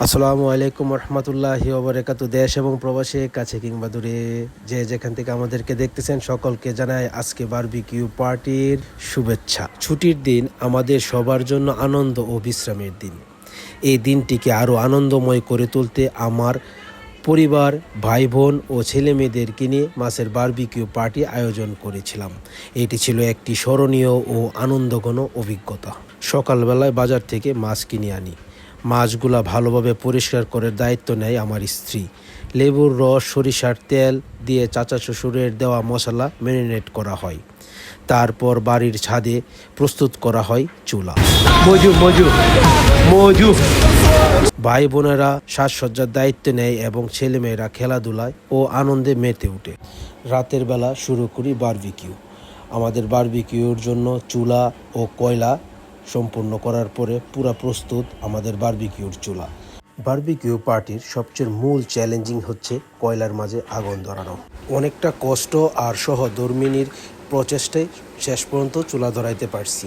আসসালামু আলাইকুম রহমতুল্লাহি ওবরাকাতু। দেশ এবং প্রবাসে কাছে কিংবা দূরে যে যেখান থেকে আমাদেরকে দেখতেছেন সকলকে জানাই আজকে বারবিকিউ পার্টির শুভেচ্ছা। ছুটির দিন আমাদের সবার জন্য আনন্দ ও বিশ্রামের দিন। এই দিনটিকে আরও আনন্দময় করে তুলতে আমার পরিবার, ভাই বোন ও ছেলে মেয়েদেরকে নিয়ে মাছের বারবিকিউ পার্টি আয়োজন করেছিলাম। এটি ছিল একটি স্মরণীয় ও আনন্দঘন অভিজ্ঞতা। সকালবেলায় বাজার থেকে মাছ কিনে আনি। মাছগুলা ভালোভাবে পরিষ্কার করার দায়িত্ব নেয় আমার স্ত্রী। লেবুর রস, সরিষার তেল দিয়ে চাচা শ্বশুরের দেওয়া মশলা ম্যারিনেট করা হয়। তারপর বাড়ির ছাদে প্রস্তুত করা হয় চুলা। ভাই বোনেরা সাজসজ্জার দায়িত্ব নেয় এবং ছেলেমেয়েরা খেলাধুলায় ও আনন্দে মেতে ওঠে। রাতের বেলা শুরু করি বারবিকিউ। আমাদের বারবিকিউর জন্য চুলা ও কয়লা সম্পূর্ণ করার পরে পুরা প্রস্তুত আমাদের বারবিকিউর চুলা। বারবিকিউ পার্টির সবচেয়ে মূল চ্যালেঞ্জিং হচ্ছে কয়লার মাঝে আগুন ধরানো। অনেকটা কষ্ট আর সহধর্মিনীর প্রচেষ্টায় শেষ পর্যন্ত চুলা ধরাইতে পারছি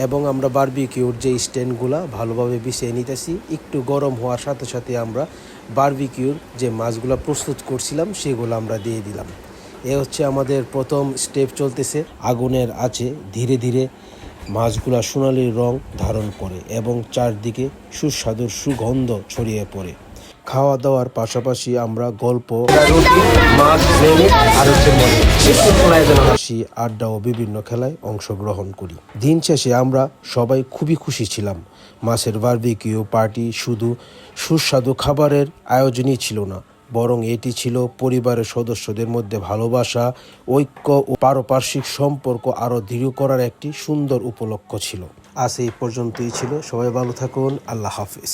এবং আমরা বারবিকিউর যে স্ট্যান্ডগুলা ভালোভাবে বিছিয়ে নিতেছি। একটু গরম হওয়ার সাথে সাথে আমরা বারবিকিউর যে মাছগুলো প্রস্তুত করছিলাম সেগুলো আমরা দিয়ে দিলাম। এ হচ্ছে আমাদের প্রথম স্টেপ চলতেছে। আগুনের আছে ধীরে ধীরে মাছগুলা সোনালি রং ধারণ করে এবং চারদিকে সুস্বাদুর সুগন্ধ ছড়িয়ে পড়ে। খাওয়া দাওয়ার পাশাপাশি আমরা গল্প, হাসি, আড্ডা ও বিভিন্ন খেলায় অংশগ্রহণ করি। দিন শেষে আমরা সবাই খুবই খুশি ছিলাম। মাছের বারবিকিউ পার্টি শুধু সুস্বাদু খাবারের আয়োজনই ছিল না, বরং এটি ছিল পরিবারের সদস্যদের মধ্যে ভালোবাসা, ঐক্য ও পারস্পরিক সম্পর্ক আরও দৃঢ় করার একটি সুন্দর উপলক্ষ ছিল। আজ এই পর্যন্তই ছিল। সবাই ভালো থাকুন। আল্লাহ হাফিজ।